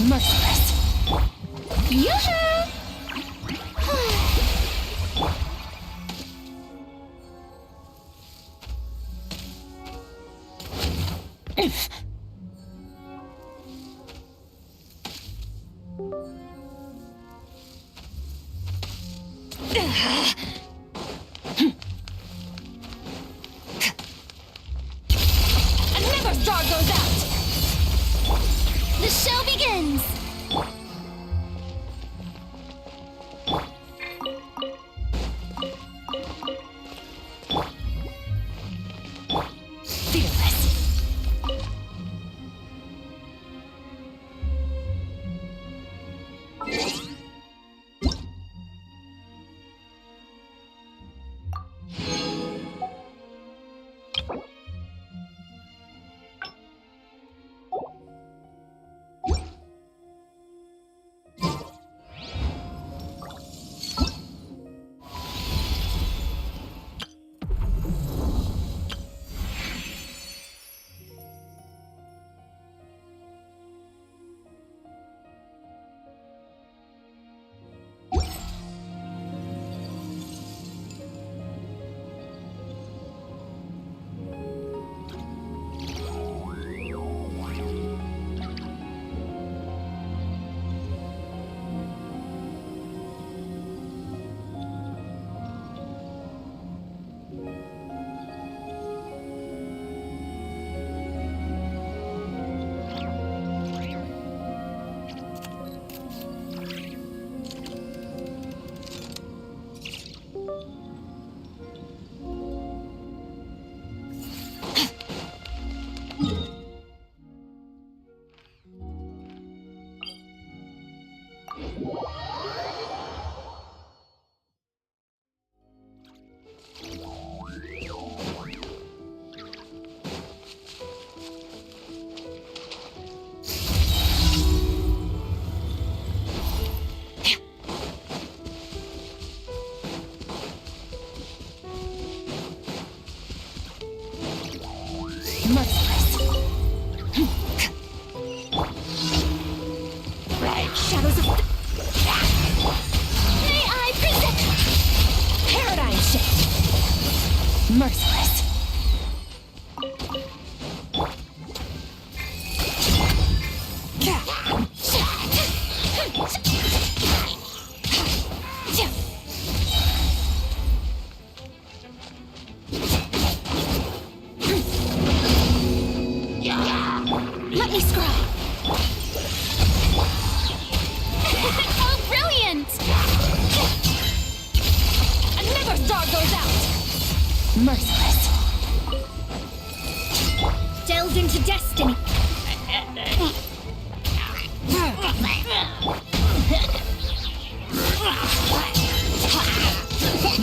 Merciless. Yoo-hoo! Another star goes out! The show begins! Fearless. Merciless. Shadows of... May I present Paradigm shift. Merciless. Let me scry! Oh, brilliant! Another star goes out. Merciless. Delved into destiny!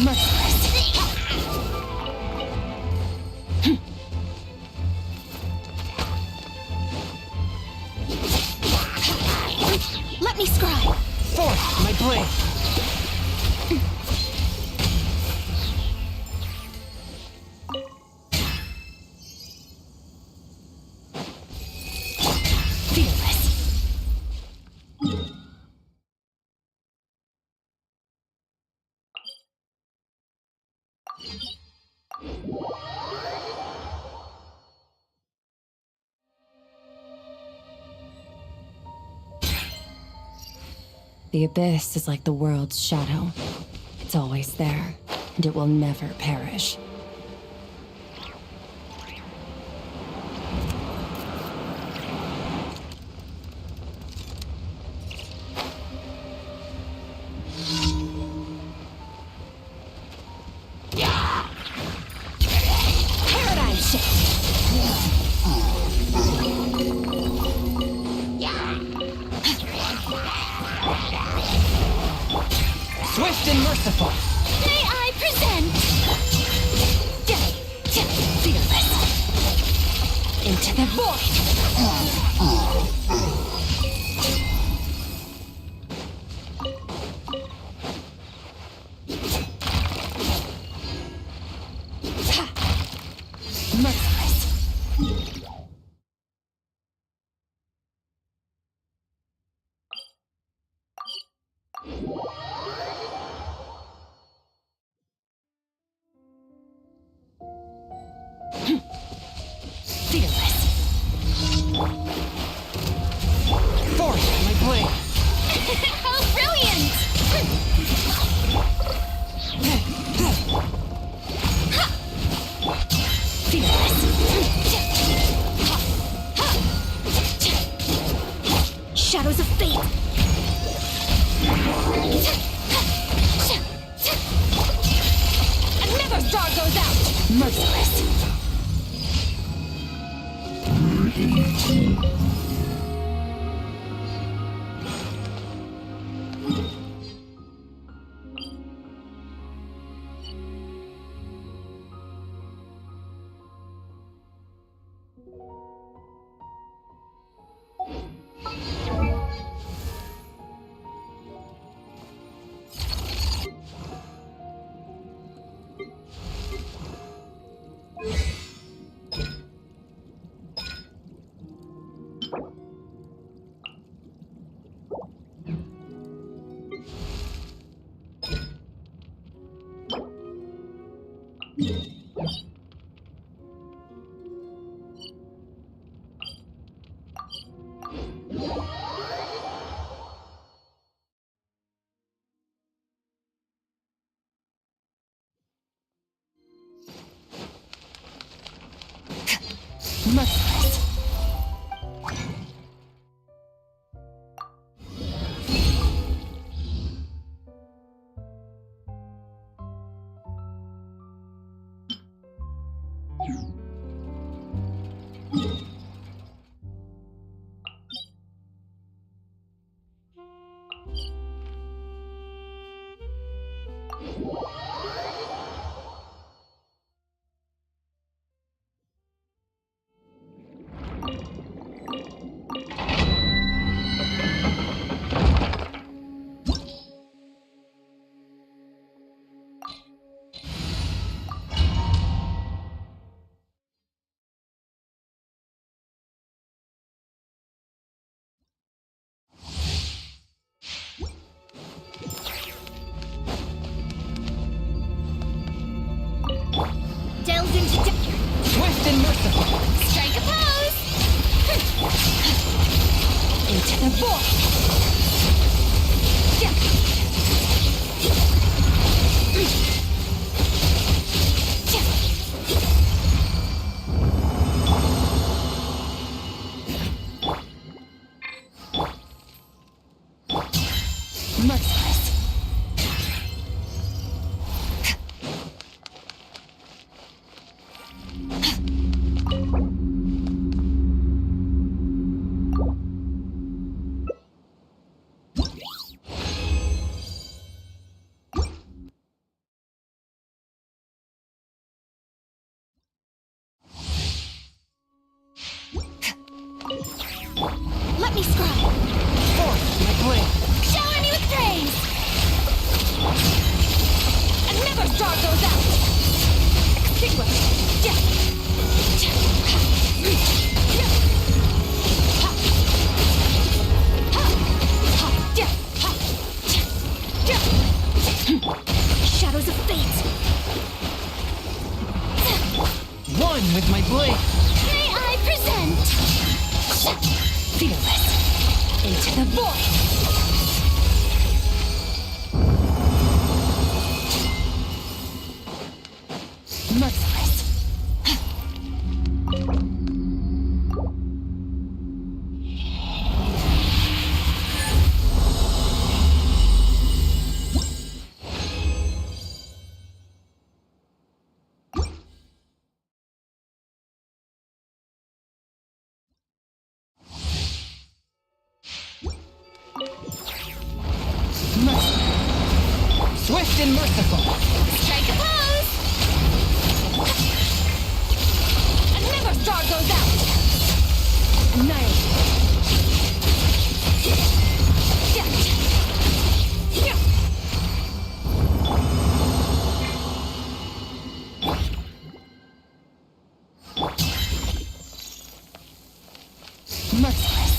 Merciless. Let me scry! Forth my blade. Fearless. The abyss is like the world's shadow. It's always there, and it will never perish. Paradigm shift! Swift and merciful! May I present Fearless! Into the void! Merciless! Fearless. Force my blade! How brilliant! Shadows of fate! And never star goes out! Merciless. Merciless. Delved into Swift and merciful! strike a pose! Into the void. Merciless. Let me scribe! Force my blade! Shower me with praise! And never star goes out! Extinguish! Shadows of fate! One with my blade! May I present? Fearless. Into the void. Merciless. Swift and merciful! Strike a pose! And never star goes out! Annihilate. Merciless.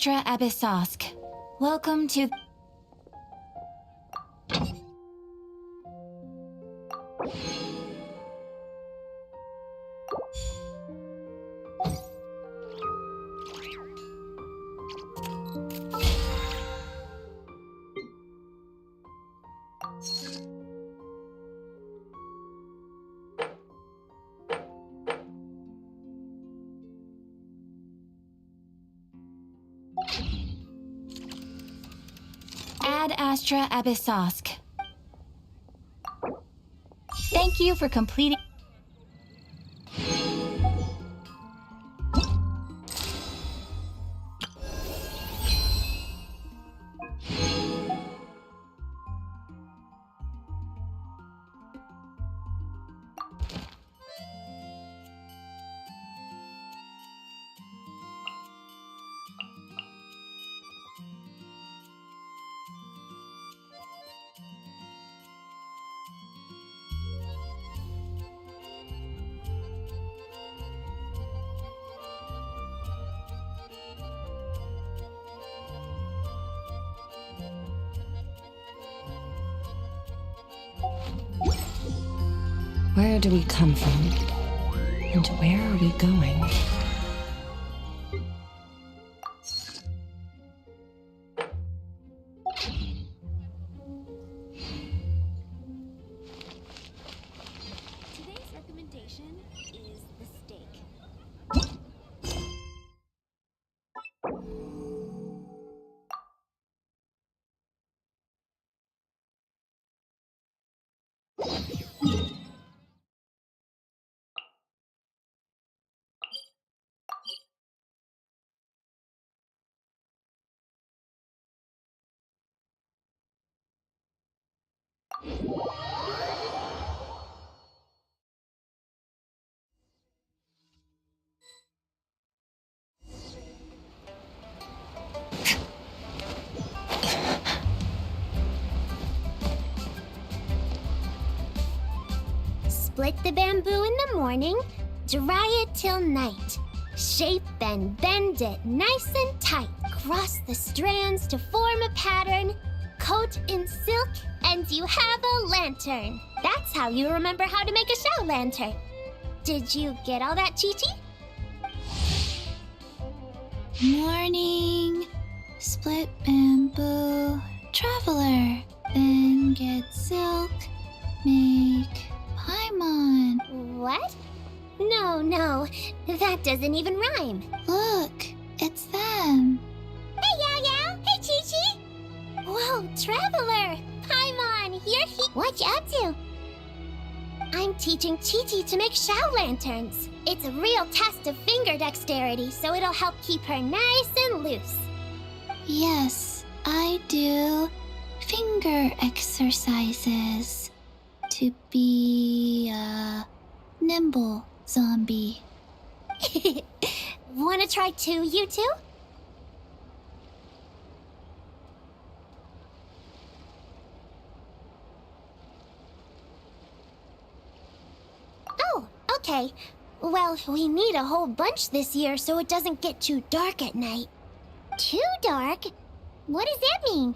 Astra Abyssosk. Welcome to... Ad Astra Abyssosk. Thank you for completing... Where do we come from? And where are we going? Today's recommendation is the steak. Split the bamboo in the morning, dry it till night. Shape and bend it nice and tight. Cross the strands to form a pattern. Coat in silk, and you have a lantern. That's how you remember how to make a show lantern. Did you get all that, Chi-Chi? Morning, split bamboo, traveler, then get silk, make paimon. What? No, that doesn't even rhyme. Look, it's them. Hey, Yao Yao! Hey, Chi-Chi! Whoa, Traveler! Paimon, you're here! What you up to? I'm teaching Chi-Chi to make show lanterns. It's a real test of finger dexterity, so it'll help keep her nice and loose. Yes, I do finger exercises to be a nimble zombie. Wanna try too, you two? Oh, okay. Well, we need a whole bunch this year so it doesn't get too dark at night. Too dark? What does that mean?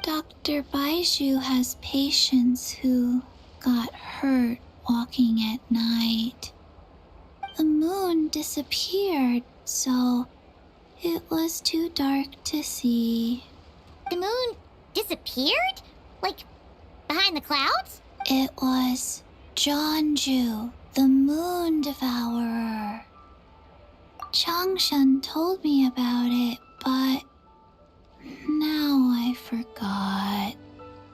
Dr. Baiju has patients who got hurt walking at night. The moon disappeared, so it was too dark to see. The moon disappeared? Like, behind the clouds? It was Jeonju, the moon devourer. Changshan told me about it, but now I forgot.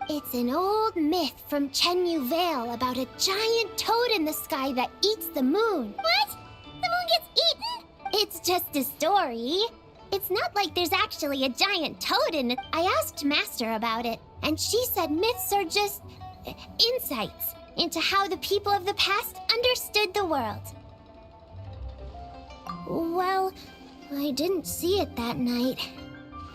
It's an old myth from Chenyu Vale about a giant toad in the sky that eats the moon. What? The moon gets eaten? It's just a story. It's not like there's actually a giant toad in it. I asked Master about it, and she said myths are just insights into how the people of the past understood the world. Well, I didn't see it that night.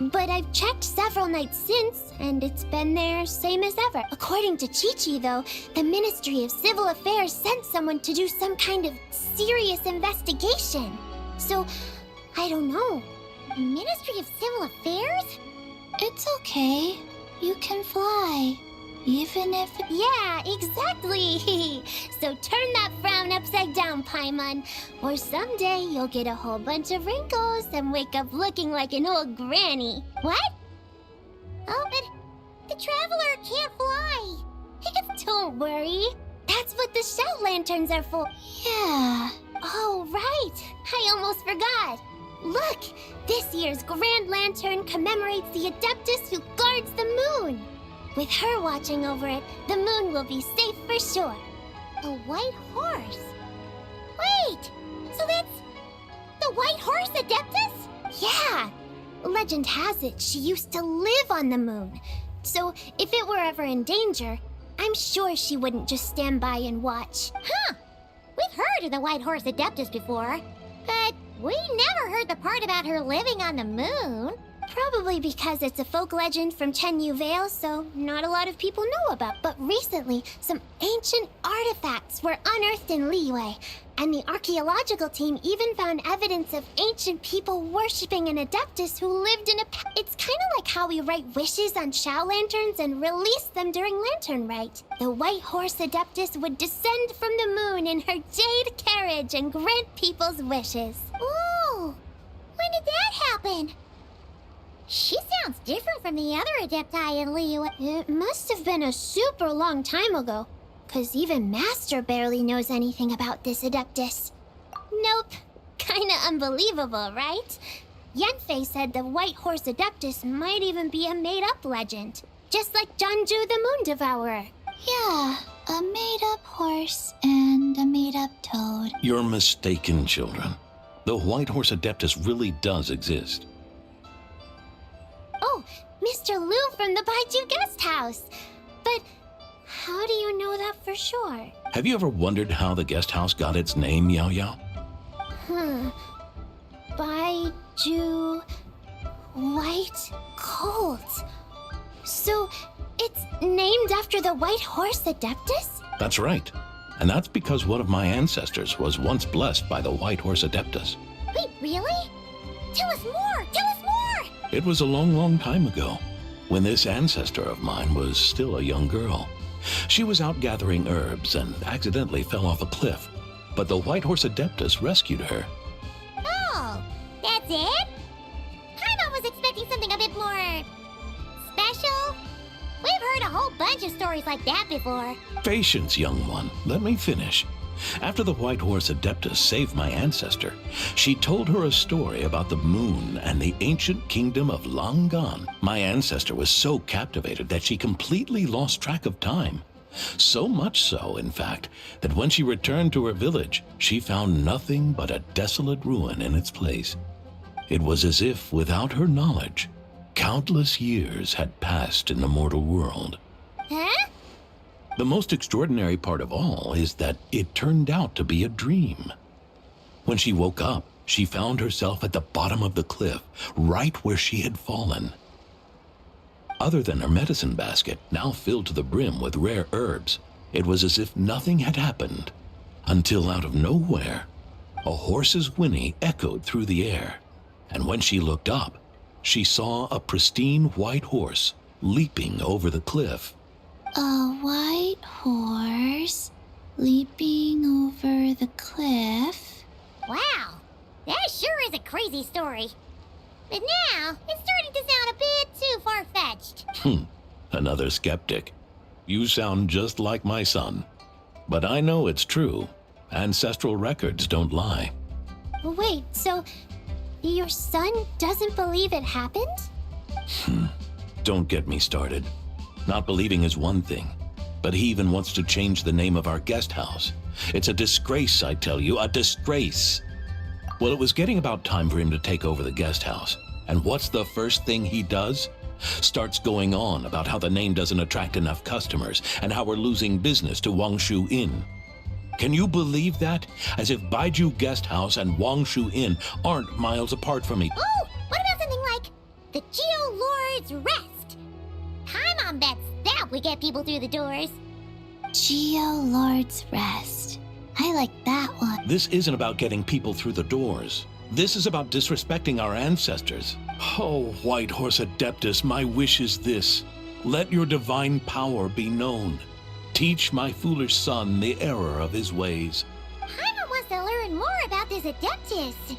But I've checked several nights since, and it's been there same as ever. According to Chi-Chi, though, the Ministry of Civil Affairs sent someone to do some kind of serious investigation. So, I don't know. Ministry of Civil Affairs? It's okay. You can fly. Even if it... Yeah, exactly. So turn that frown upside down, Paimon. Or someday you'll get a whole bunch of wrinkles and wake up looking like an old granny. What? Oh, but the Traveler can't fly. Don't worry. That's what the shout lanterns are for. Yeah. Oh, right. I almost forgot. Look, this year's Grand Lantern commemorates the Adeptus who guards the moon. With her watching over it, the moon will be safe for sure. A white horse? Wait, so that's the White Horse Adeptus? Yeah. Legend has it she used to live on the moon. So if it were ever in danger, I'm sure she wouldn't just stand by and watch. Huh. We've heard of the White Horse Adeptus before, but we never heard the part about her living on the moon. Probably because it's a folk legend from Chenyu Vale, so not a lot of people know about. But recently, some ancient artifacts were unearthed in Liyue, and the archaeological team even found evidence of ancient people worshipping an Adeptus who lived in a... It's kind of like how we write wishes on Shao lanterns and release them during Lantern Rite. The White Horse Adeptus would descend from the moon in her jade carriage and grant people's wishes. Ooh! When did that happen? She sounds different from the other Adepti in Liyue. It must have been a super long time ago, because even Master barely knows anything about this Adeptus. Nope. Kinda unbelievable, right? Yanfei said the White Horse Adeptus might even be a made-up legend, just like Janju the Moon Devourer. Yeah, a made-up horse and a made-up toad. You're mistaken, children. The White Horse Adeptus really does exist. Oh, Mr. Liu from the Baiju Guest House. But how do you know that for sure? Have you ever wondered how the guest house got its name, Yao Yao? Baiju White Colt. So it's named after the White Horse Adeptus? That's right. And that's because one of my ancestors was once blessed by the White Horse Adeptus. Wait, really? Tell us more! Tell us more! It was a long, long time ago, when this ancestor of mine was still a young girl. She was out gathering herbs and accidentally fell off a cliff, but the White Horse Adeptus rescued her. Oh, that's it? Paimon was expecting something a bit more... special? We've heard a whole bunch of stories like that before. Patience, young one. Let me finish. After the White Horse Adeptus saved my ancestor, she told her a story about the moon and the ancient kingdom of Long Gone. My ancestor was so captivated that she completely lost track of time. So much so, in fact, that when she returned to her village, she found nothing but a desolate ruin in its place. It was as if, without her knowledge, countless years had passed in the mortal world. Huh? The most extraordinary part of all is that it turned out to be a dream. When she woke up, she found herself at the bottom of the cliff, right where she had fallen. Other than her medicine basket, now filled to the brim with rare herbs, it was as if nothing had happened, until out of nowhere, a horse's whinny echoed through the air, and when she looked up, she saw a pristine white horse leaping over the cliff. A white horse leaping over the cliff. Wow, that sure is a crazy story. But now, it's starting to sound a bit too far-fetched. Another skeptic. You sound just like my son. But I know it's true. Ancestral records don't lie. Wait, so your son doesn't believe it happened? Don't get me started. Not believing is one thing, but he even wants to change the name of our guest house. It's a disgrace, I tell you, a disgrace. Well, it was getting about time for him to take over the guest house. And what's the first thing he does? Starts going on about how the name doesn't attract enough customers and how we're losing business to Wangshu Inn. Can you believe that? As if Baiju Guest House and Wangshu Inn aren't miles apart from each. Oh, what about something like the Geo Lord's Rest? Paimon bets that would get people through the doors. Geo Lord's Rest. I like that one. This isn't about getting people through the doors. This is about disrespecting our ancestors. Oh, White Horse Adeptus, my wish is this. Let your divine power be known. Teach my foolish son the error of his ways. Paimon wants to learn more about this Adeptus.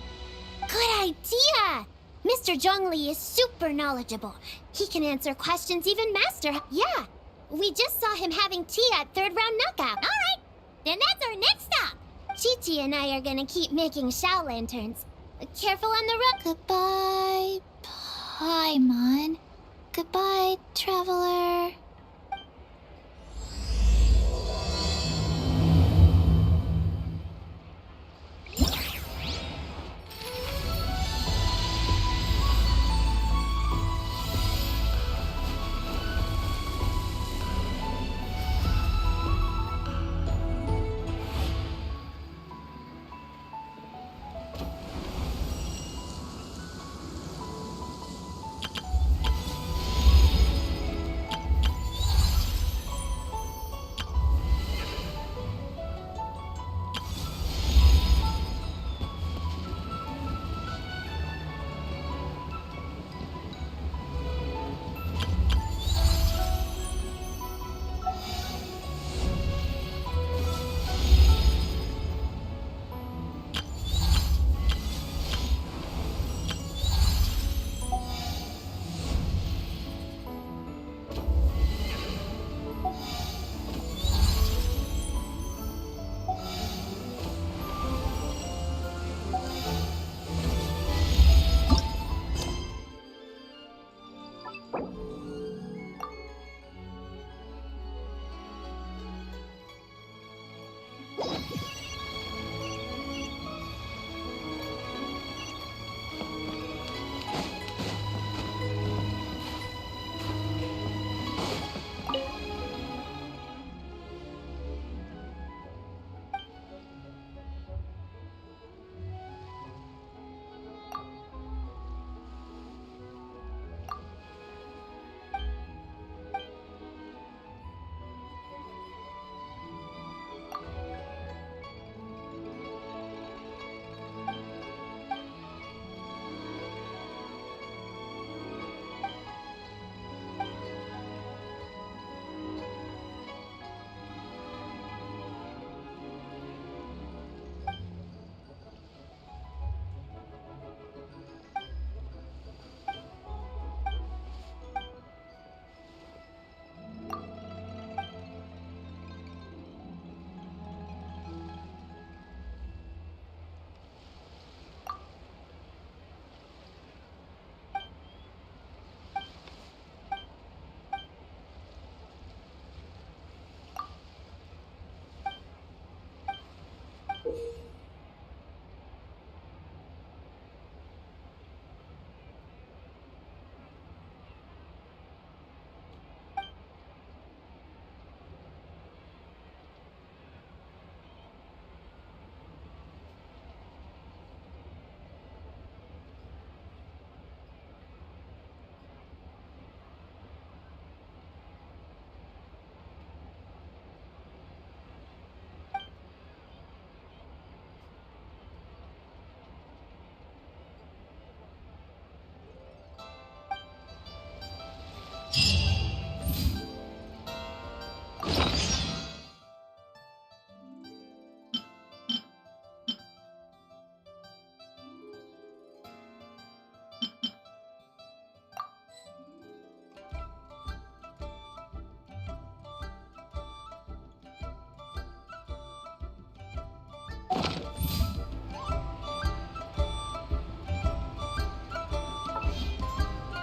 Good idea! Mr. Zhongli is super knowledgeable. He can answer questions even Master. Yeah, we just saw him having tea at third round knockout. All right, then that's our next stop. Chi-Chi and I are gonna keep making Shao lanterns. Careful on the road. Goodbye, Paimon. Goodbye, traveler.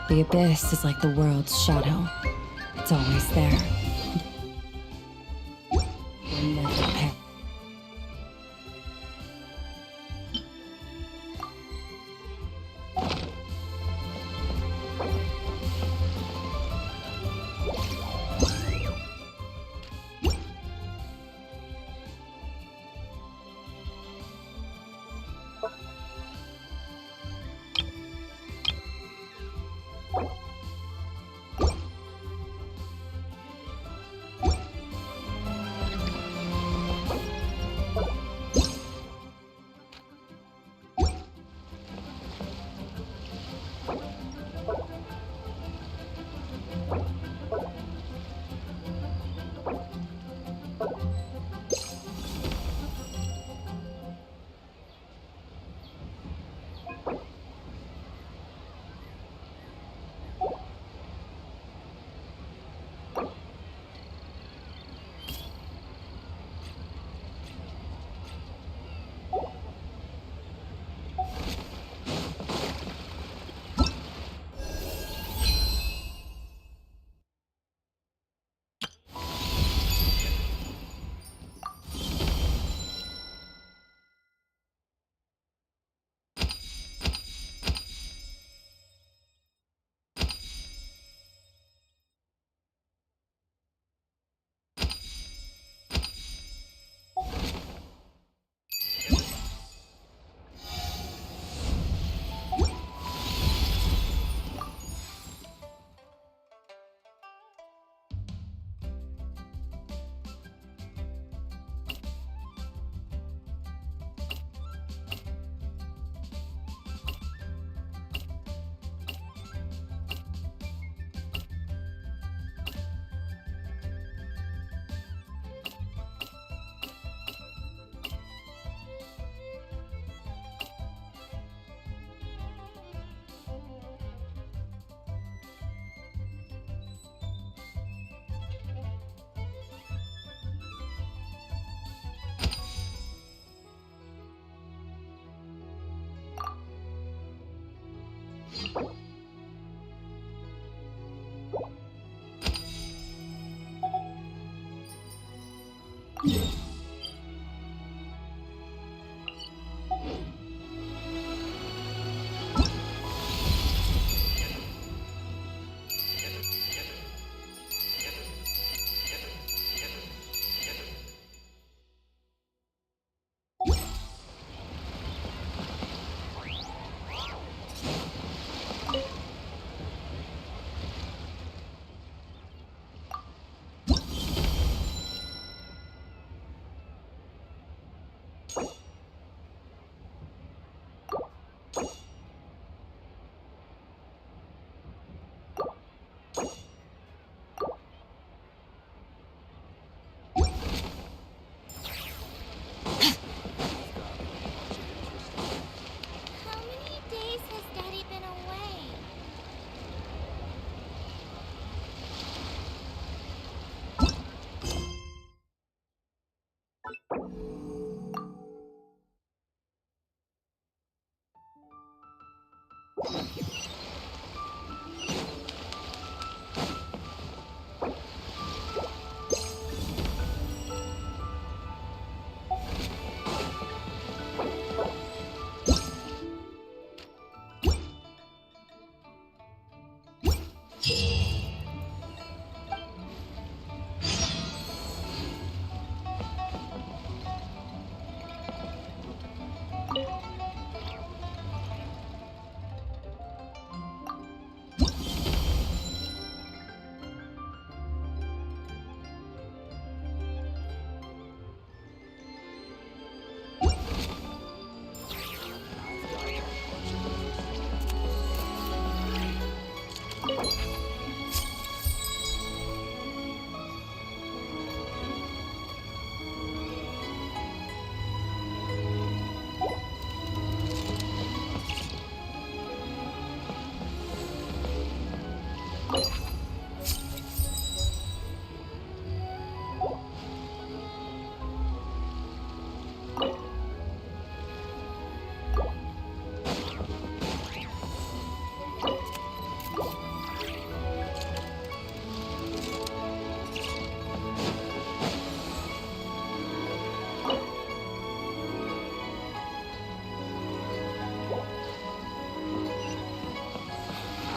The abyss is like the world's shadow. It's always there. Will never perish. How many days has Daddy been away?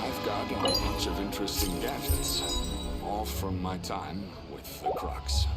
I've got a bunch of interesting gadgets, all from my time with the Crux.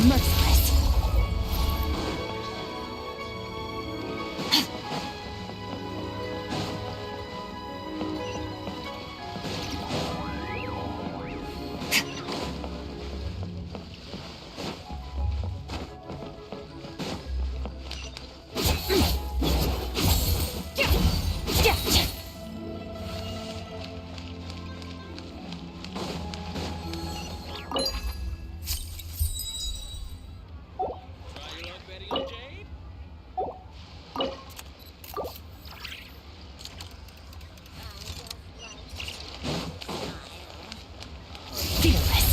Merciless. Fearless.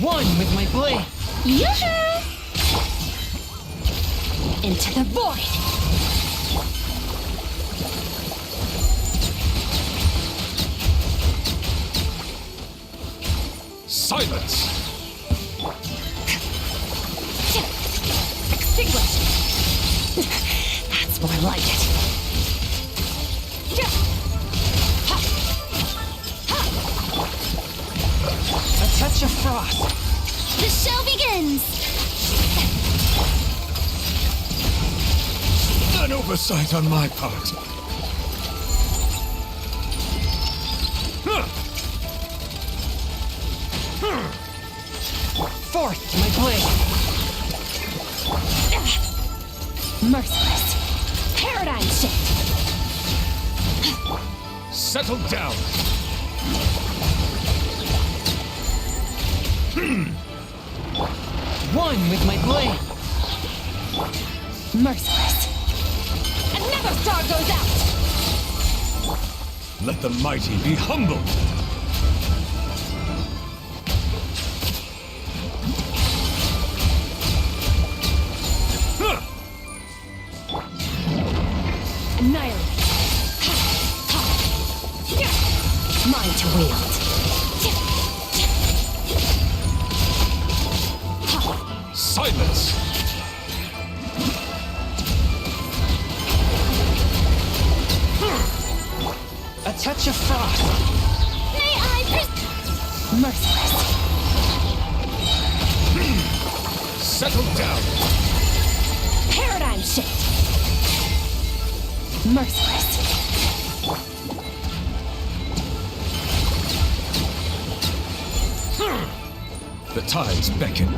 One with my blade. Yoo-hoo! Into the void! Silence! Extinguished! That's more like it. A touch of frost. The show begins! An oversight on my part. Forth my blade. Merciless. Paradigm shift. Settle down. One with my blade. Merciless. Another star goes out! Let the mighty be humbled. Annihilate. Mine to wield. Silence! A touch of frost. May I Merciless. Settle down. Paradigm shift. Merciless. The tides beckon.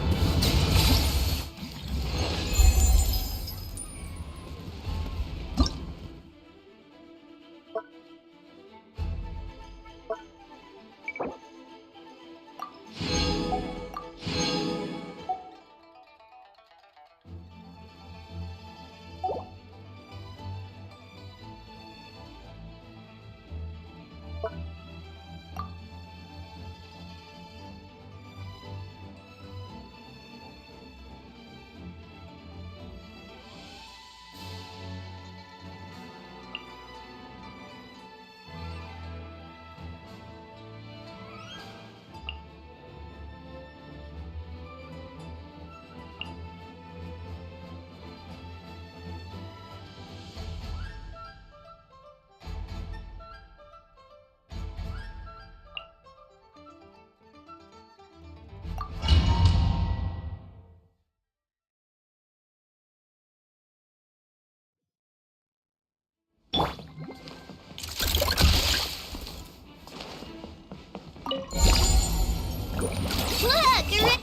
look!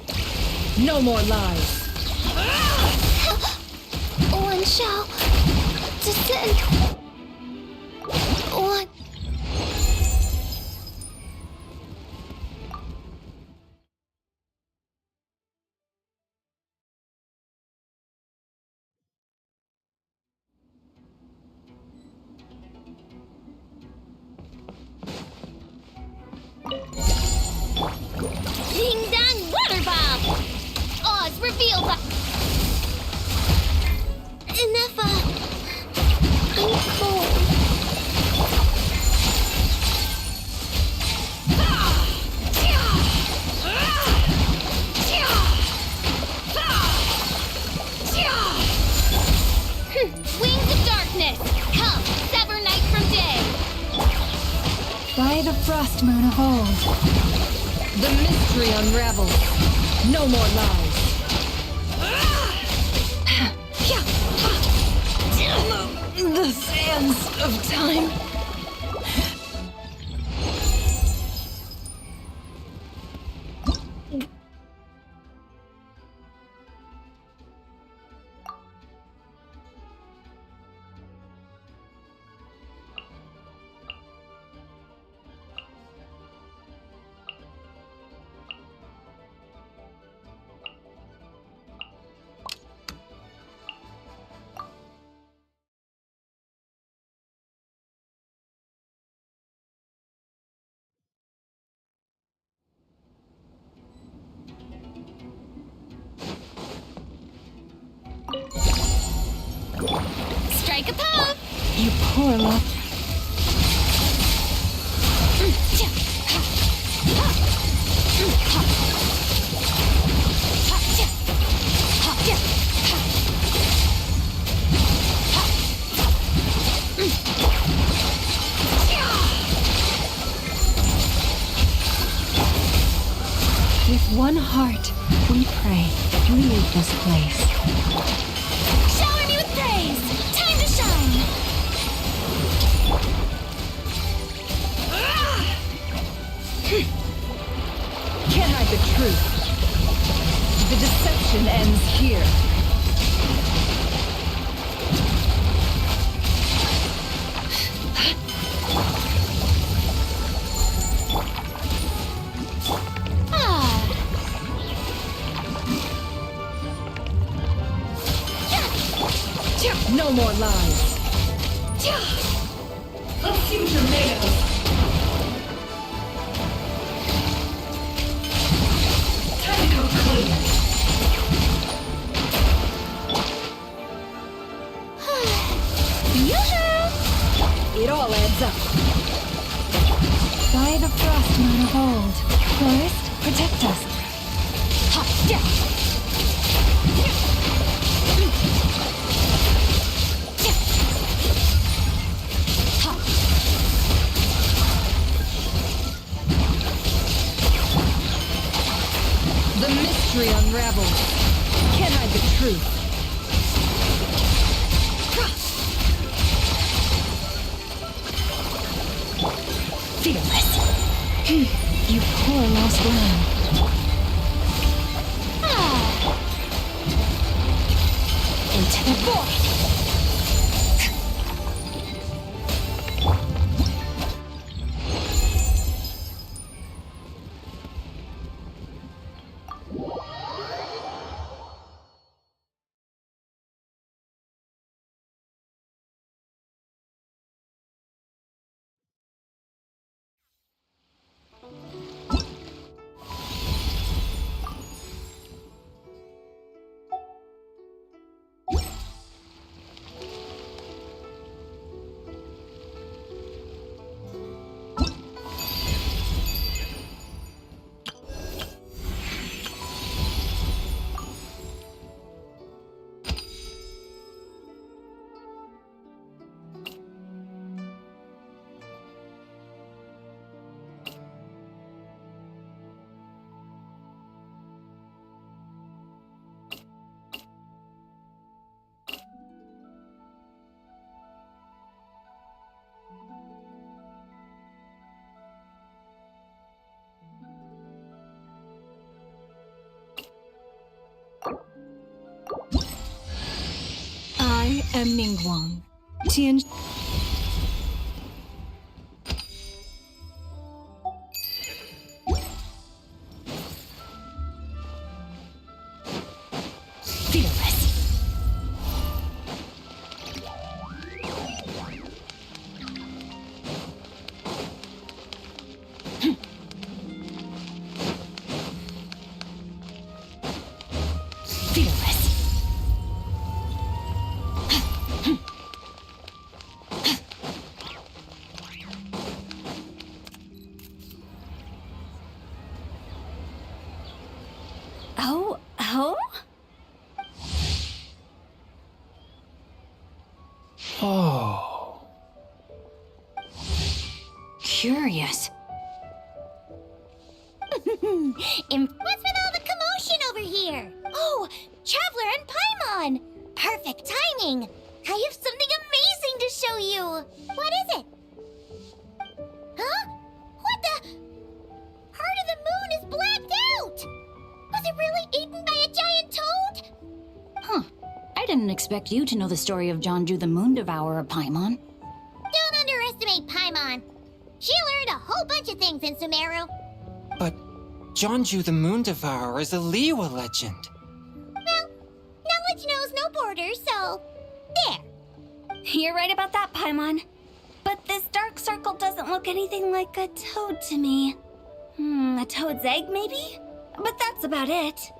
No more lies. One shall descend. One. By the frost moon of old, the mystery unravels. No more lies. The sands of time. Strike a pose! You poor lot. With one heart, we pray. Leave this place. Shower me with praise! Time to shine! Can't hide the truth. The deception ends here. No more lies. A future made of us. Time to go clean. It all adds up. By the frost moon of old, forest, protect us. Ha! Yeah! The mystery unravels. Can't hide the truth. Fearless. You poor lost lamb. Into the void. I am Ningguang. Tian. Fearless. Fearless. Oh, oh? Oh. curious. And what's with all the commotion over here? Oh, Traveler and Paimon! Perfect timing! I have something amazing to show you! What is it? Huh? What the? Part of the moon is blacked out! Was it really eaten by a giant toad? Huh. I didn't expect you to know the story of Jonju the Moon Devourer, Paimon. Don't underestimate Paimon. She learned a whole bunch of things in Sumeru. But Jonju the Moon Devourer is a Liyue legend. Well, knowledge knows no borders, so there. You're right about that, Paimon. But this dark circle doesn't look anything like a toad to me. A toad's egg, maybe? But that's about it.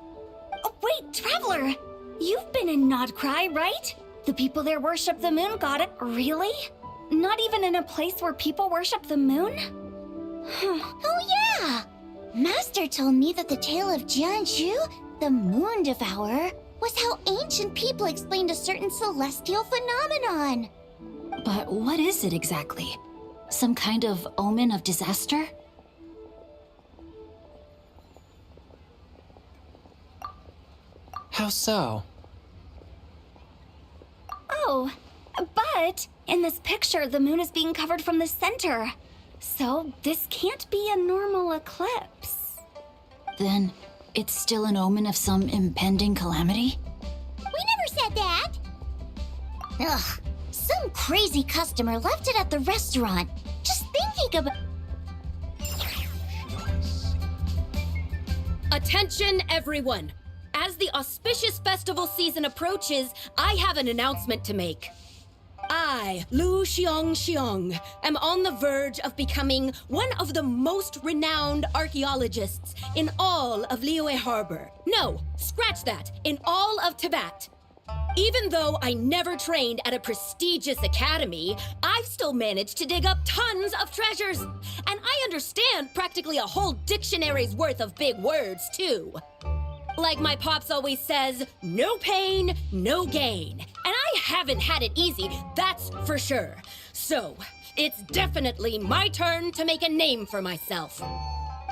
Oh, wait, Traveler! You've been in Nodcry, right? The people there worship the moon god. Really? Not even in a place where people worship the moon? Oh yeah! Master told me that the tale of Jianzhu, the moon devourer, was how ancient people explained a certain celestial phenomenon. But what is it exactly? Some kind of omen of disaster? How so? Oh, but in this picture, the moon is being covered from the center. So this can't be a normal eclipse. Then it's still an omen of some impending calamity? We never said that! Ugh, some crazy customer left it at the restaurant. Just thinking about... Attention, everyone! As the auspicious festival season approaches, I have an announcement to make. I, Lu Xiong, am on the verge of becoming one of the most renowned archaeologists in all of Liyue Harbor. No, scratch that, in all of Tibet. Even though I never trained at a prestigious academy, I've still managed to dig up tons of treasures. And I understand practically a whole dictionary's worth of big words, too. Like my pops always says, no pain, no gain. And I haven't had it easy, that's for sure. So, it's definitely my turn to make a name for myself.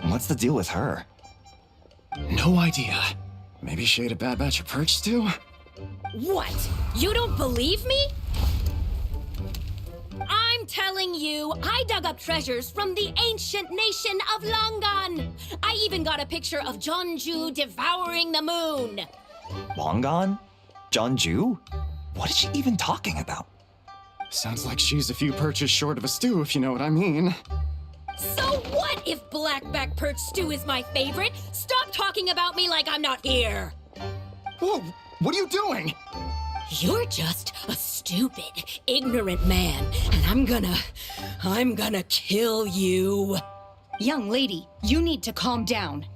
What's the deal with her? No idea. Maybe she ate a bad batch of perch too? What? You don't believe me? I'm telling you, I dug up treasures from the ancient nation of Longan. I even got a picture of Jonju devouring the moon. Longan? Jonju? What is she even talking about? Sounds like she's a few perches short of a stew, if you know what I mean. So what if blackback perch stew is my favorite? Stop talking about me like I'm not here. Whoa, what are you doing? You're just a stupid, ignorant man, and I'm gonna kill you. Young lady, you need to calm down.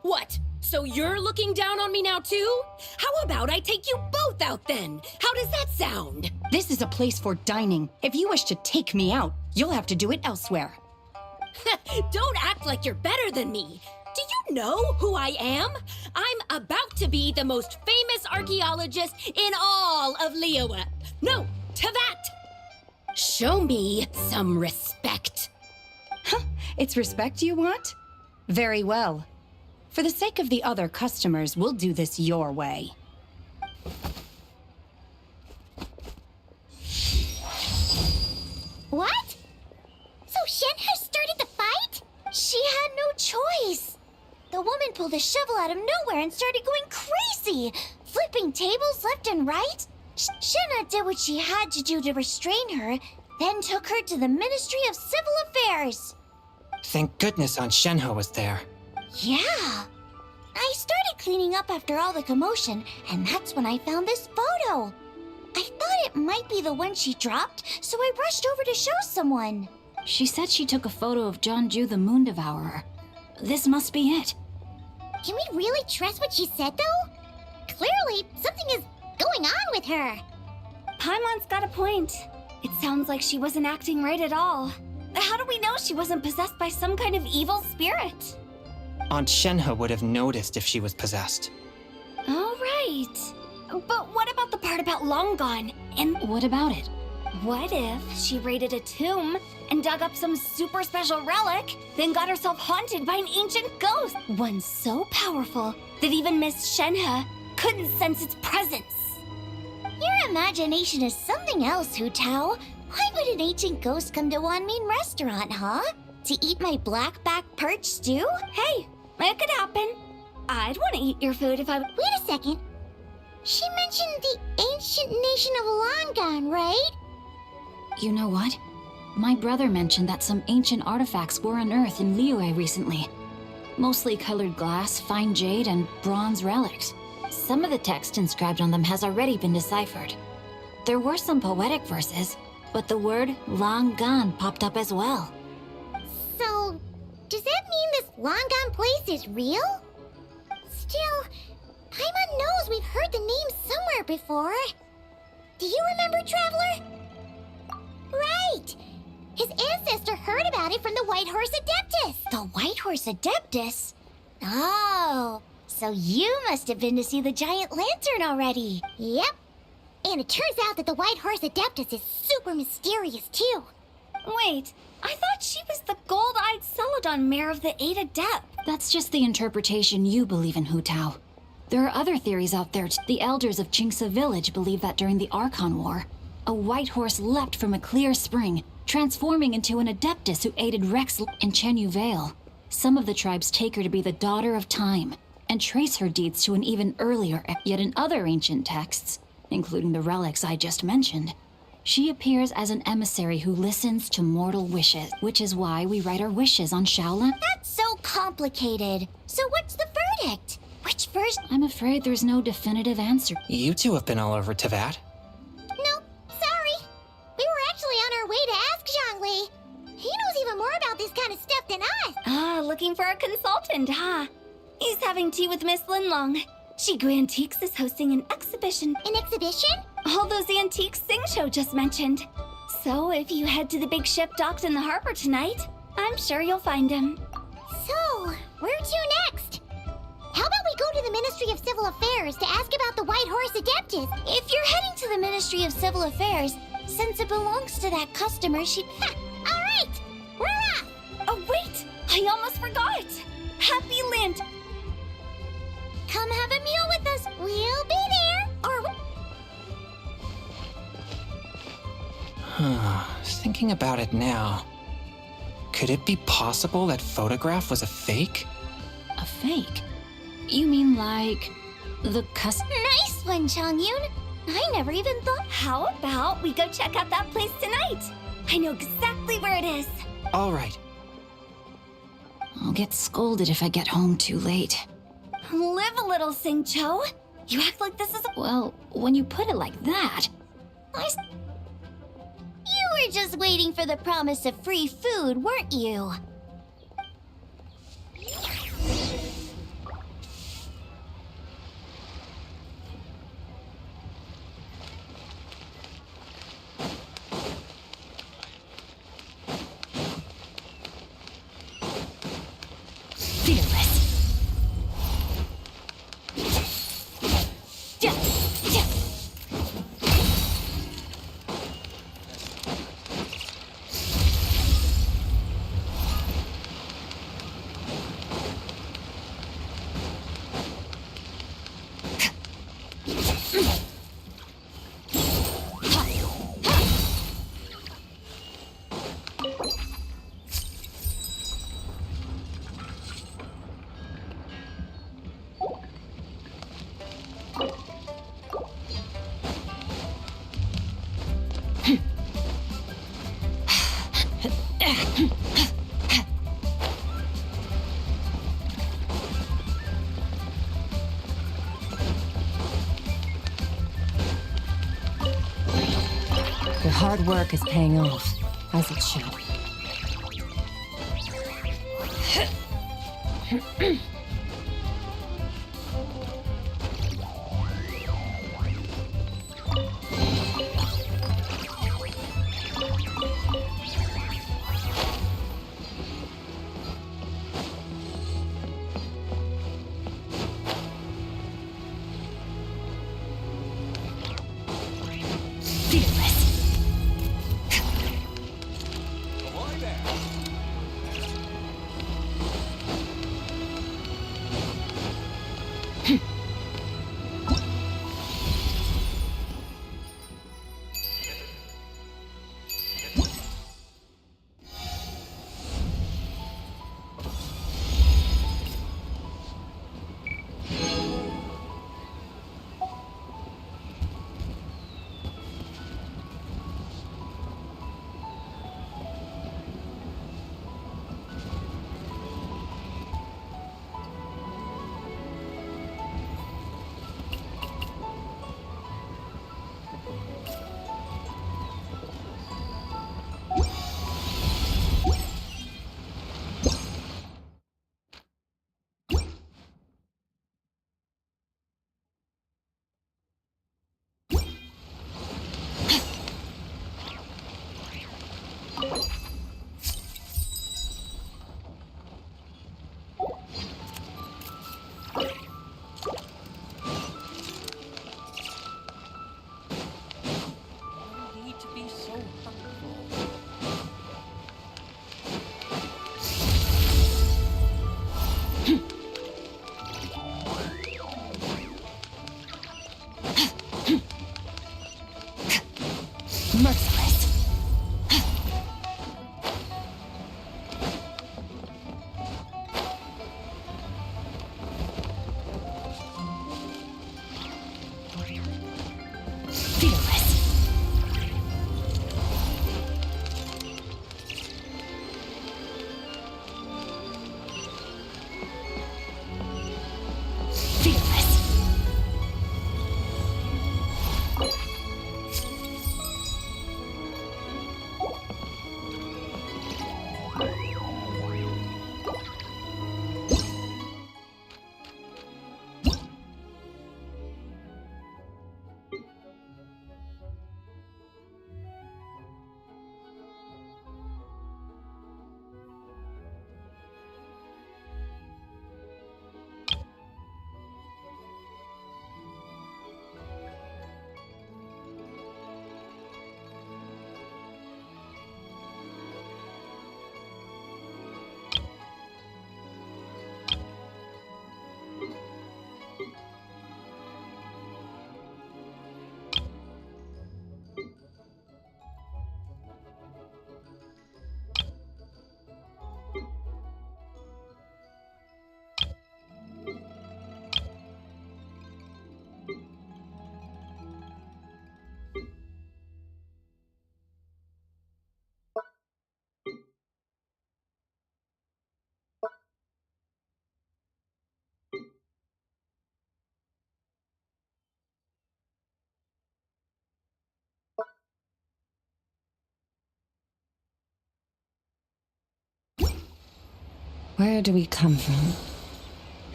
What? So you're looking down on me now too? How about I take you both out then? How does that sound? This is a place for dining. If you wish to take me out, you'll have to do it elsewhere. Don't act like you're better than me. Do you know who I am? I'm about to be the most famous archaeologist in all of Liyue. No, Tibet. Show me some respect. It's respect you want? Very well. For the sake of the other customers, we'll do this your way. What? So Shen has started the fight? She had no choice. The woman pulled a shovel out of nowhere and started going crazy, flipping tables left and right. Shenna did what she had to do to restrain her, then took her to the Ministry of Civil Affairs. Thank goodness Aunt Shenhe was there. Yeah. I started cleaning up after all the commotion, and that's when I found this photo. I thought it might be the one she dropped, so I rushed over to show someone. She said she took a photo of Jonju the Moon Devourer. This must be it. Can we really trust what she said, though? Clearly, something is going on with her. Paimon's got a point. It sounds like she wasn't acting right at all. How do we know she wasn't possessed by some kind of evil spirit? Aunt Shenhe would have noticed if she was possessed. All right. But what about the part about Long Gone? And what about it? What if she raided a tomb and dug up some super special relic, then got herself haunted by an ancient ghost? One so powerful that even Miss Shenhe couldn't sense its presence. Your imagination is something else, Hu Tao. Why would an ancient ghost come to Wanmin restaurant, huh? To eat my blackback perch stew? Hey, it could happen. I'd want to eat your food if I... Wait a second. She mentioned the ancient nation of Longan, right? You know what? My brother mentioned that some ancient artifacts were unearthed in Liyue recently. Mostly colored glass, fine jade, and bronze relics. Some of the text inscribed on them has already been deciphered. There were some poetic verses, but the word Longan popped up as well. So, does that mean this Longan place is real? Still, Paimon knows we've heard the name somewhere before. Do you remember, Traveler? Right! His ancestor heard about it from the White Horse Adeptus. The White Horse Adeptus? Oh, so you must have been to see the giant lantern already. Yep. And it turns out that the White Horse Adeptus is super mysterious, too. Wait, I thought she was the gold-eyed Celadon mare of the Eight Adept. That's just the interpretation you believe in, Hu Tao. There are other theories out there. The elders of Qingce village believe that during the Archon War, a white horse leapt from a clear spring, transforming into an Adeptus who aided Rex in Chenyu Vale. Some of the tribes take her to be the daughter of time, and trace her deeds to an even earlier, yet in other ancient texts, including the relics I just mentioned, she appears as an emissary who listens to mortal wishes, which is why we write our wishes on Shaolin. That's so complicated. So what's the verdict? Which version? I'm afraid there's no definitive answer. You two have been all over Teyvat. No, sorry. We were actually on our way to ask Zhongli. He knows even more about this kind of stuff than us. Ah, looking for a consultant, huh? He's having tea with Miss Linlong. Shigu Antiques is hosting an exhibition. An exhibition? All those antiques Sing Show just mentioned. So if you head to the big ship docked in the harbor tonight, I'm sure you'll find him. So, where to next? How about we go to the Ministry of Civil Affairs to ask about the White Horse Adeptus? If you're heading to the Ministry of Civil Affairs, since it belongs to that customer, Ha! All right! We're off! Oh, wait! I almost forgot! Happy Land! Come have a meal with us. We'll be there. Or Thinking about it now, could it be possible that photograph was a fake? A fake? You mean like the Nice one, Chongyun. I never even thought. How about we go check out that place tonight? I know exactly where it is. All right. I'll get scolded if I get home too late. Live a little, Sing Cho. You act like this is a... Well, when you put it like that... You were just waiting for the promise of free food, weren't you? Fearless. Your hard work is paying off, as it should. Fearless. Merciless. Fearless. Fearless. Where do we come from?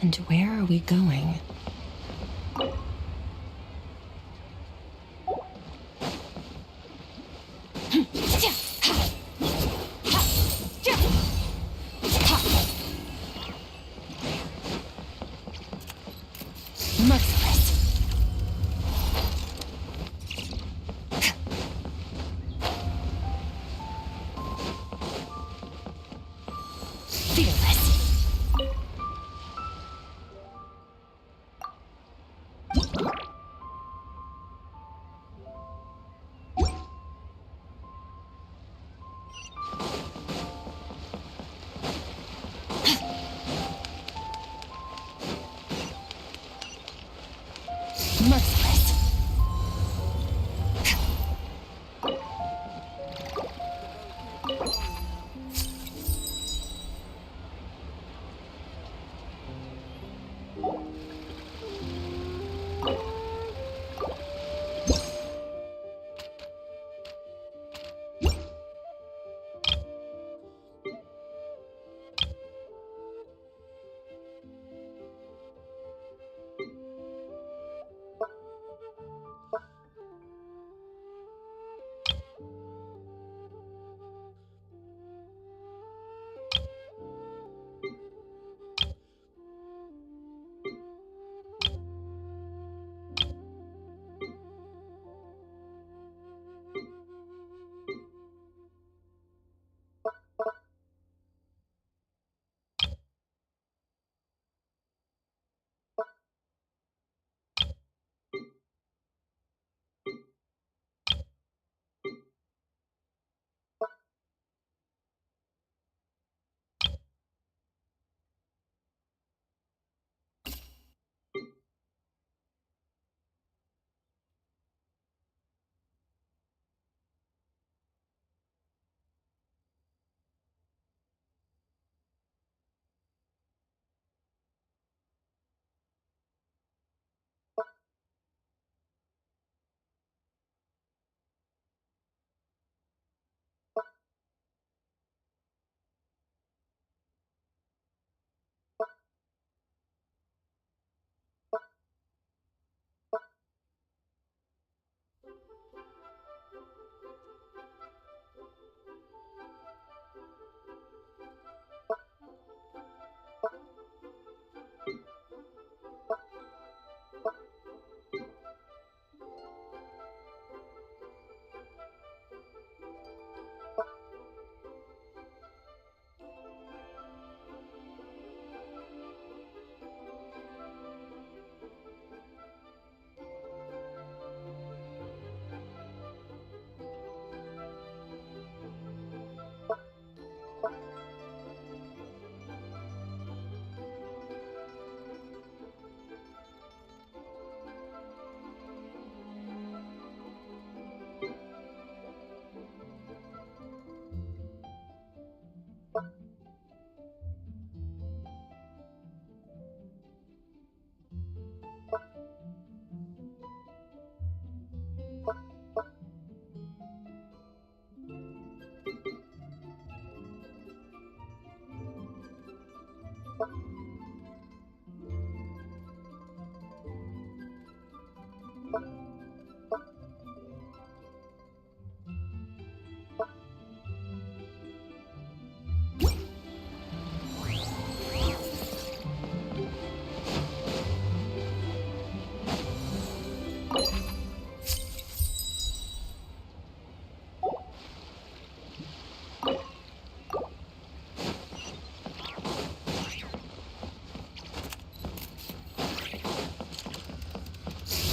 And where are we going? Merciless. Fearless.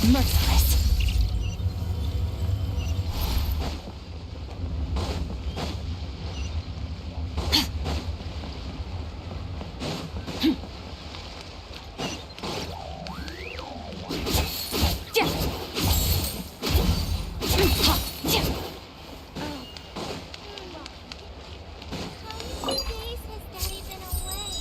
Merciless. How many days has Daddy been away?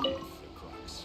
The crux.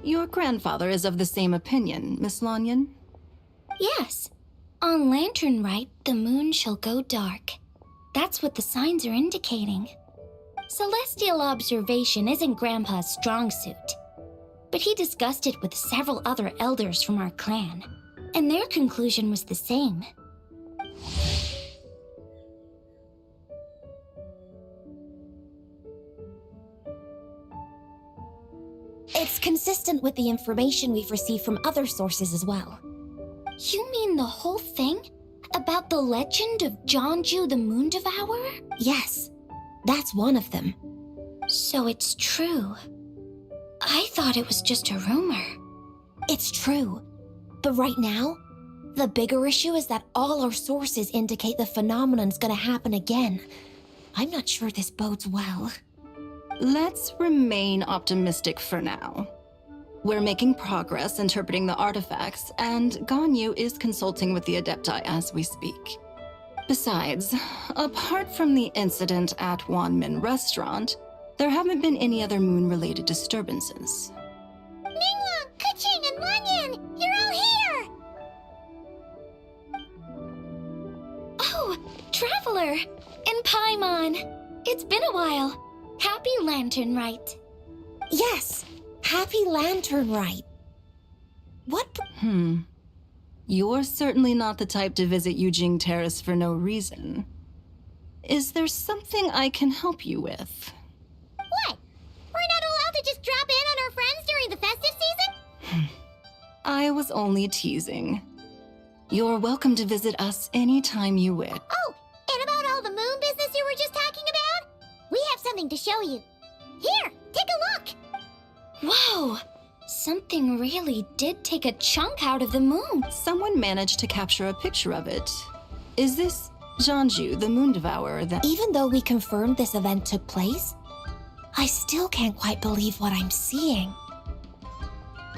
Your grandfather is of the same opinion, Miss Lanyon. Yes. On Lantern Rite, the moon shall go dark. That's what the signs are indicating. Celestial observation isn't Grandpa's strong suit. But he discussed it with several other elders from our clan, and their conclusion was the same. It's consistent with the information we've received from other sources as well. You mean the whole thing? About the legend of Jeonju the Moon Devourer? Yes, that's one of them. So it's true. I thought it was just a rumor. It's true. But right now, the bigger issue is that all our sources indicate the phenomenon's gonna happen again. I'm not sure this bodes well. Let's remain optimistic for now. We're making progress interpreting the artifacts, and Ganyu is consulting with the Adepti as we speak. Besides, apart from the incident at Wanmin Restaurant, there haven't been any other moon-related disturbances. Ningguang, Keqing, and Lanyan, you're all here! Oh, Traveler! And Paimon! It's been a while. Happy Lantern Rite. Yes, Happy Lantern Rite. What? You're certainly not the type to visit Yujing Terrace for no reason. Is there something I can help you with? What? We're not allowed to just drop in on our friends during the festive season? I was only teasing. You're welcome to visit us anytime you wish. Oh, and about all the moon business you were just talking about? We have something to show you. Here, take a look! Whoa! Something really did take a chunk out of the moon. Someone managed to capture a picture of it. Is this Jeonju, the Moon Devourer, that— Even though we confirmed this event took place, I still can't quite believe what I'm seeing.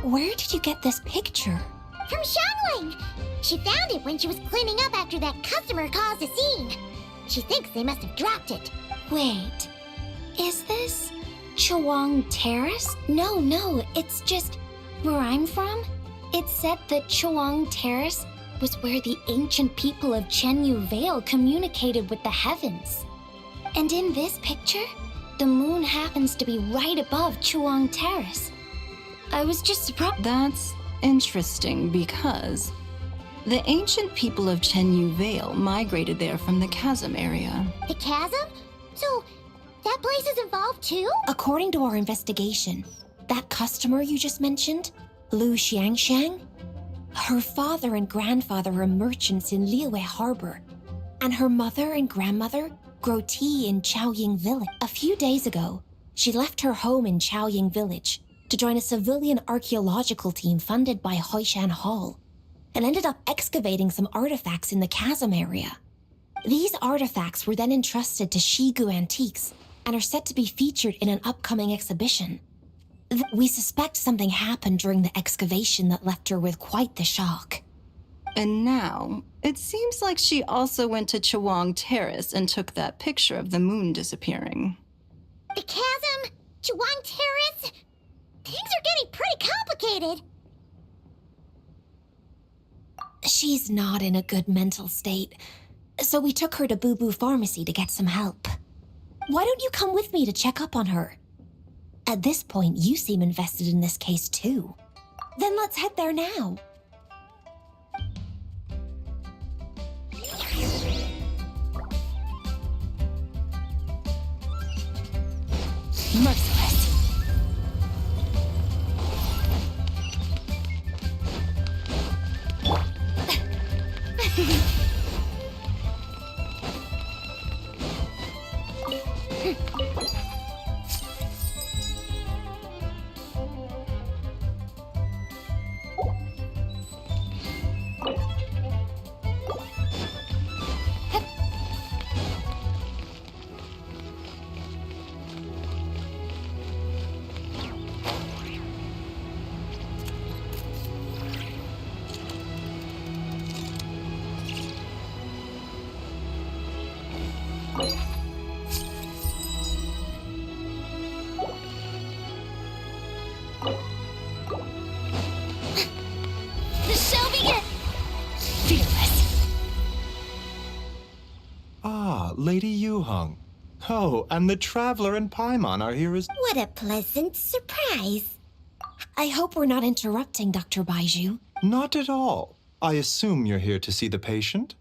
Where did you get this picture? From Shanling! She found it when she was cleaning up after that customer caused a scene. She thinks they must have dropped it. Wait, is this Chawang Terrace? No, it's just where I'm from. It said that Chawang Terrace was where the ancient people of Chenyu Vale communicated with the heavens. And in this picture, the moon happens to be right above Chawang Terrace. I was just surprised. That's interesting because the ancient people of Chenyu Vale migrated there from the chasm area. The chasm? So, that place is involved too? According to our investigation, that customer you just mentioned, Lu Xiangxiang, Her father and grandfather are merchants in Liyue Harbor, and her mother and grandmother grow tea in Chaoying Village. A few days ago, she left her home in Chaoying Village to join a civilian archaeological team funded by Hoishan Hall, and ended up excavating some artifacts in the chasm area. These artifacts were then entrusted to Shigu Antiques and are set to be featured in an upcoming exhibition. We suspect something happened during the excavation that left her with quite the shock. And now, it seems like she also went to Chawang Terrace and took that picture of the moon disappearing. The chasm? Chuang Terrace? Things are getting pretty complicated. She's not in a good mental state, so we took her to Boo Boo Pharmacy to get some help. Why don't you come with me to check up on her? At this point, you seem invested in this case too. Then let's head there now. Merciless. Lady Yuheng. Oh, and the Traveler and Paimon are here as— What a pleasant surprise. I hope we're not interrupting, Dr. Baiju. Not at all. I assume you're here to see the patient?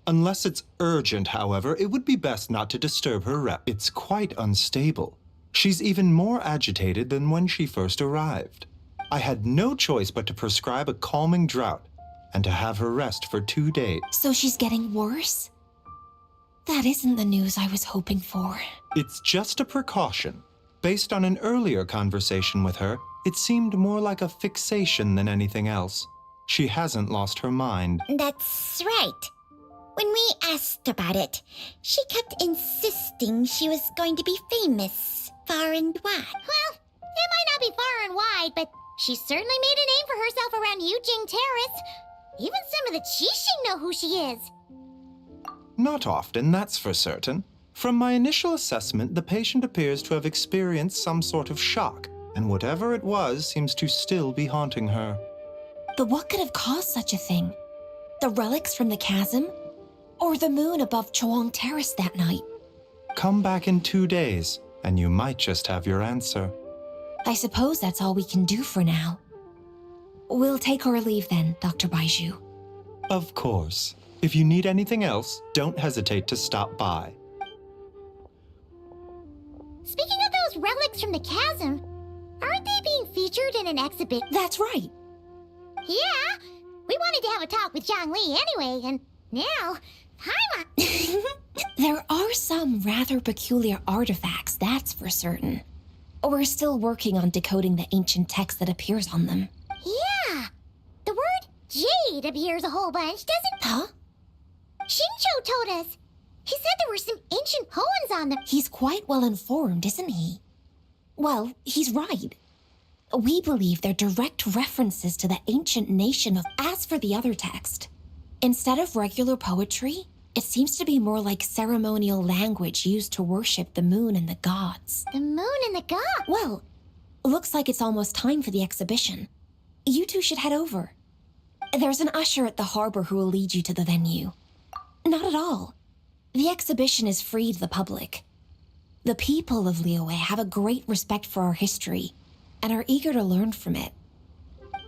Unless it's urgent, however, it would be best not to disturb her rep. It's quite unstable. She's even more agitated than when she first arrived. I had no choice but to prescribe a calming draught and to have her rest for 2 days. So she's getting worse? That isn't the news I was hoping for. It's just a precaution. Based on an earlier conversation with her, it seemed more like a fixation than anything else. She hasn't lost her mind. That's right. When we asked about it, she kept insisting she was going to be famous far and wide. Well, it might not be far and wide, but she certainly made a name for herself around Yujing Terrace. Even some of the Qixing know who she is. Not often, that's for certain. From my initial assessment, the patient appears to have experienced some sort of shock, and whatever it was seems to still be haunting her. But what could have caused such a thing? The relics from the chasm? Or the moon above Chawang Terrace that night? Come back in 2 days, and you might just have your answer. I suppose that's all we can do for now. We'll take our leave then, Dr. Baiju. Of course. If you need anything else, don't hesitate to stop by. Speaking of those relics from the chasm, aren't they being featured in an exhibit? That's right. Yeah, we wanted to have a talk with Zhangli anyway, and now, Paimon. There are some rather peculiar artifacts, that's for certain. We're still working on decoding the ancient text that appears on them. Yeah, the word jade appears a whole bunch, doesn't it? Huh? Shincho told us. He said there were some ancient poems on them. He's quite well informed, isn't he? Well, he's right. We believe they're direct references to the ancient nation of... As for the other text, instead of regular poetry, it seems to be more like ceremonial language used to worship the moon and the gods. The moon and the gods? Well, looks like it's almost time for the exhibition. You two should head over. There's an usher at the harbor who will lead you to the venue. Not at all. The exhibition is free to the public. The people of Liyue have a great respect for our history and are eager to learn from it.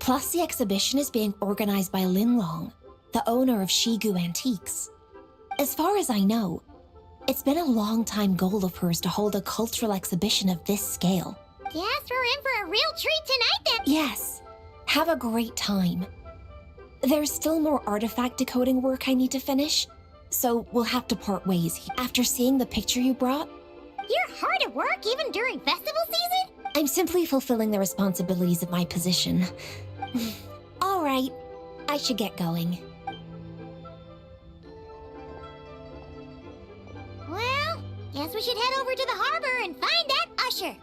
Plus, the exhibition is being organized by Linlong, the owner of Shigu Antiques. As far as I know, it's been a long-time goal of hers to hold a cultural exhibition of this scale. Guess we're in for a real treat tonight then. Yes. Have a great time. There's still more artifact decoding work I need to finish, so we'll have to part ways. After seeing the picture you brought, You're hard at work even during festival season? I'm simply fulfilling the responsibilities of my position. All right, I should get going. Well, guess we should head over to the harbor and find that usher.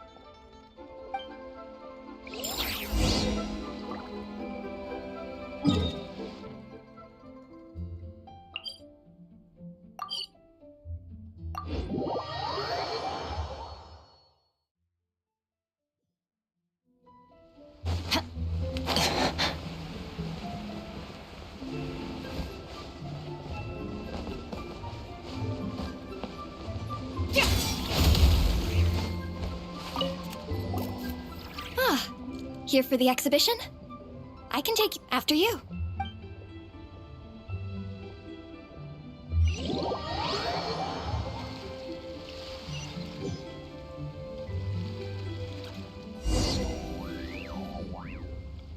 Here for the exhibition? I can take after you.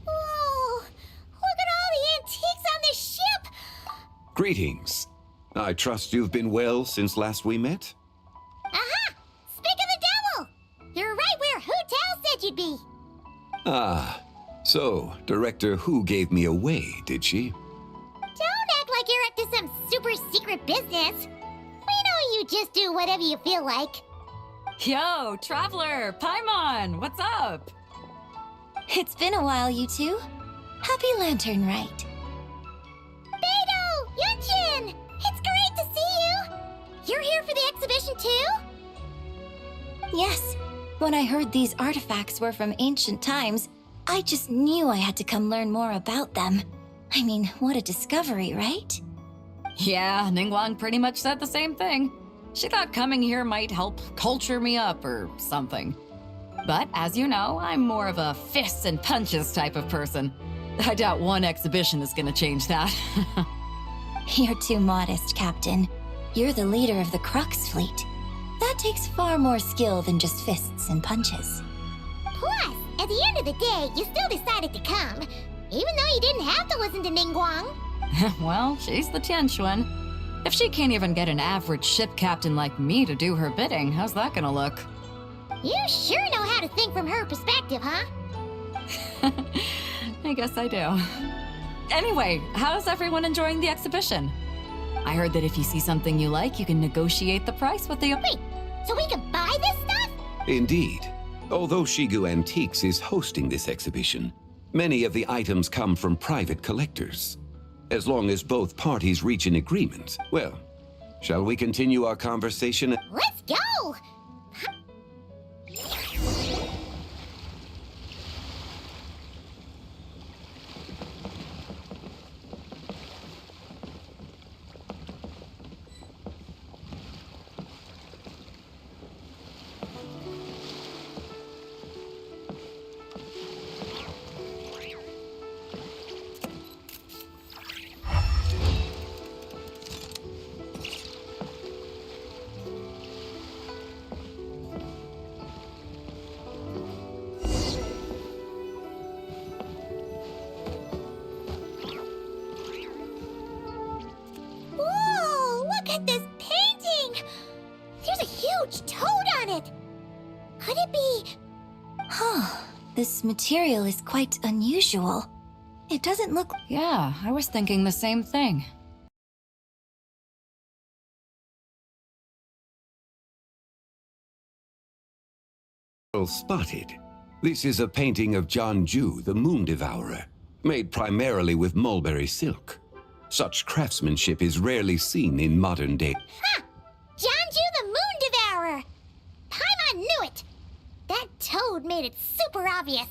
Whoa! Look at all the antiques on this ship! Greetings. I trust you've been well since last we met? Aha! Speak of the devil! You're right where Hu Tao said you'd be. Ah, so Director Hu gave me away, did she? Don't act like you're up to some super secret business. We know you just do whatever you feel like. Yo, Traveler, Paimon, what's up? It's been a while, you two. Happy Lantern Rite. Beidou! Yunchin! It's great to see you! You're here for the exhibition too? Yes. When I heard these artifacts were from ancient times, I just knew I had to come learn more about them. I mean, what a discovery, right? Yeah, Ningguang pretty much said the same thing. She thought coming here might help culture me up or something. But as you know, I'm more of a fists and punches type of person. I doubt one exhibition is gonna change that. You're too modest, Captain. You're the leader of the Crux fleet. That takes far more skill than just fists and punches. Plus, at the end of the day, you still decided to come, even though you didn't have to listen to Ningguang. Well, she's the Tianquan. If she can't even get an average ship captain like me to do her bidding, how's that gonna look? You sure know how to think from her perspective, huh? I guess I do. Anyway, how's everyone enjoying the exhibition? I heard that if you see something you like, you can negotiate the price with the... Wait, so we can buy this stuff? Indeed. Although Shigu Antiques is hosting this exhibition, many of the items come from private collectors. As long as both parties reach an agreement, well, shall we continue our conversation? Let's go! Whoa, look at this painting! There's a huge toad on it! Could it be... Huh. This material is quite unusual. It doesn't look... Yeah, I was thinking the same thing. Well spotted. This is a painting of Jianju, the Moon Devourer, made primarily with mulberry silk. Such craftsmanship is rarely seen in modern day. Ha! Jianju the Moon Devourer! Paimon knew it! That toad made it super obvious.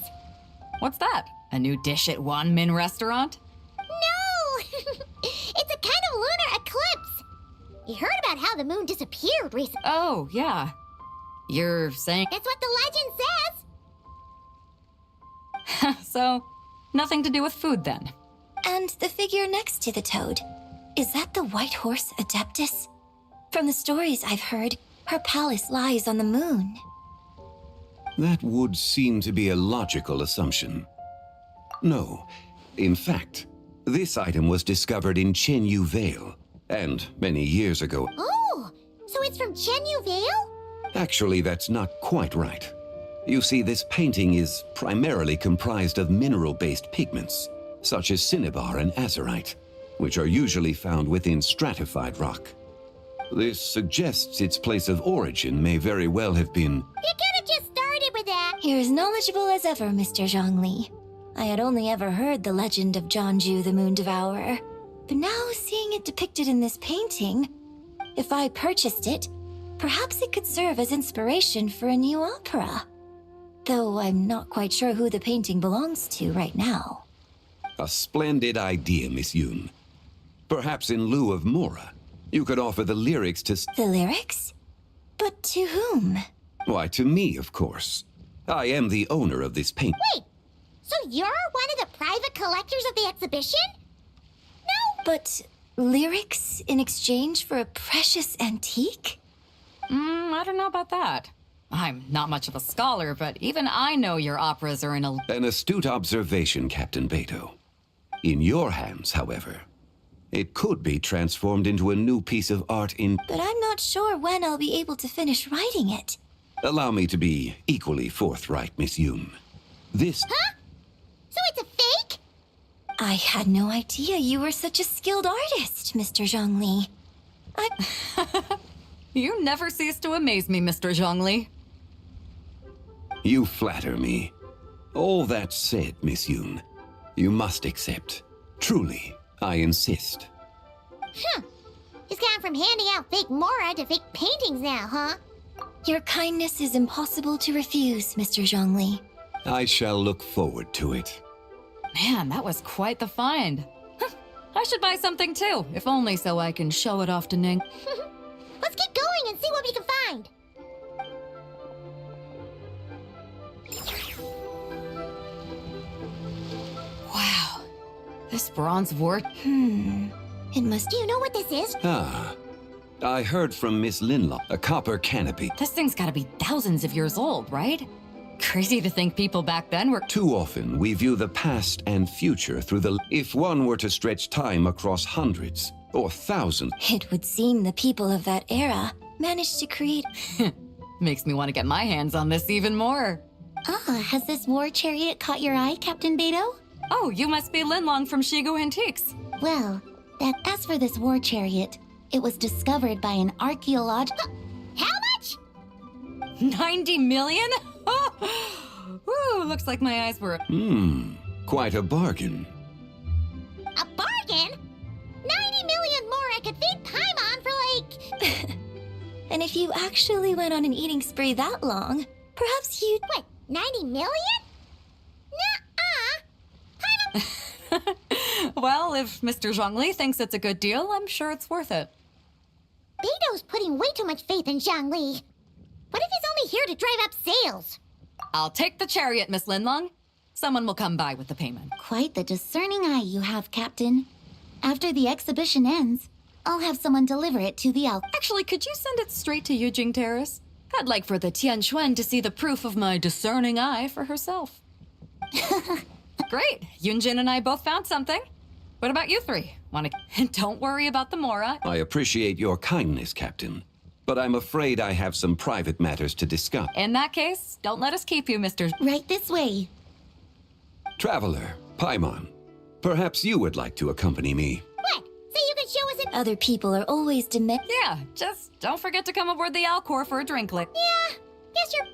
What's that? A new dish at Wan Min restaurant? No! It's a kind of lunar eclipse! You heard about how the moon disappeared recently. Oh, yeah. You're saying... It's what the legend says! So, nothing to do with food then? And the figure next to the toad. Is that the white horse Adeptus? From the stories I've heard, her palace lies on the moon. That would seem to be a logical assumption. No, in fact, This item was discovered in Chenyu Vale, and many years ago. Oh, so it's from Chenyu Vale? Actually, that's not quite right. You see, this painting is primarily comprised of mineral-based pigments, such as cinnabar and azurite, which are usually found within stratified rock. This suggests its place of origin may very well have been... You could have just started with that. You're as knowledgeable as ever, Mr. Zhongli. I had only ever heard the legend of Jianzhu the Moon Devourer, but now seeing it depicted in this painting, if I purchased it, perhaps it could serve as inspiration for a new opera. Though I'm not quite sure who the painting belongs to right now. A splendid idea, Miss Yoon. Perhaps in lieu of Mora, you could offer the lyrics to... The lyrics? But to whom? Why, to me, of course. I am the owner of this painting. Wait, so you're one of the private collectors of the exhibition? No. But lyrics in exchange for a precious antique? I don't know about that. I'm not much of a scholar, but even I know your operas are in a... An astute observation, Captain Beto. In your hands, however, it could be transformed into a new piece of art in... But I'm not sure when I'll be able to finish writing it. Allow me to be equally forthright, Miss Yoon. This... Huh? So it's a fake? I had no idea you were such a skilled artist, Mr. Zhongli. You never cease to amaze me, Mr. Zhongli. You flatter me. All that said, Miss Yoon, you must accept. Truly, I insist. Huh. He's gone from handing out fake Mora to fake paintings now, huh? Your kindness is impossible to refuse, Mr. Zhongli. I shall look forward to it. Man, that was quite the find. I should buy something too, if only so I can show it off to Ning. Let's keep going and see what we can find. Wow. This bronze wart... It must... Do you know what this is? Ah. I heard from Miss Linlaw, a copper canopy. This thing's gotta be thousands of years old, right? Crazy to think people back then were... Too often, we view the past and future through the... If one were to stretch time across hundreds or thousands... It would seem the people of that era managed to create... Makes me want to get my hands on this even more. Ah, has this war chariot caught your eye, Captain Beto? Oh, you must be Linlong from Shigu Antiques. Well, as for this war chariot, it was discovered by an archaeologist... How much? 90 million? Ooh, looks like my eyes were... Quite a bargain. A bargain? 90 million more I could feed Paimon for like... And if you actually went on an eating spree that long, perhaps you'd... What, 90 million? Nuh-uh. Well, if Mr. Zhongli thinks it's a good deal, I'm sure it's worth it. Beto's putting way too much faith in Zhongli. What if he's only here to drive up sales? I'll take the chariot, Miss Linlong. Someone will come by with the payment. Quite the discerning eye you have, Captain. After the exhibition ends, I'll have someone deliver it to the elf. Actually, could you send it straight to Yujing Terrace? I'd like for the Tianquan to see the proof of my discerning eye for herself. Great. Yunjin and I both found something. What about you three? Don't worry about the Mora. I appreciate your kindness, Captain, but I'm afraid I have some private matters to discuss. In that case, don't let us keep you, Mr. Right this way. Traveler, Paimon, perhaps you would like to accompany me. What? So you can show us it? Other people are always Yeah, just don't forget to come aboard the Alcor for a drink lick. Yeah, guess you're...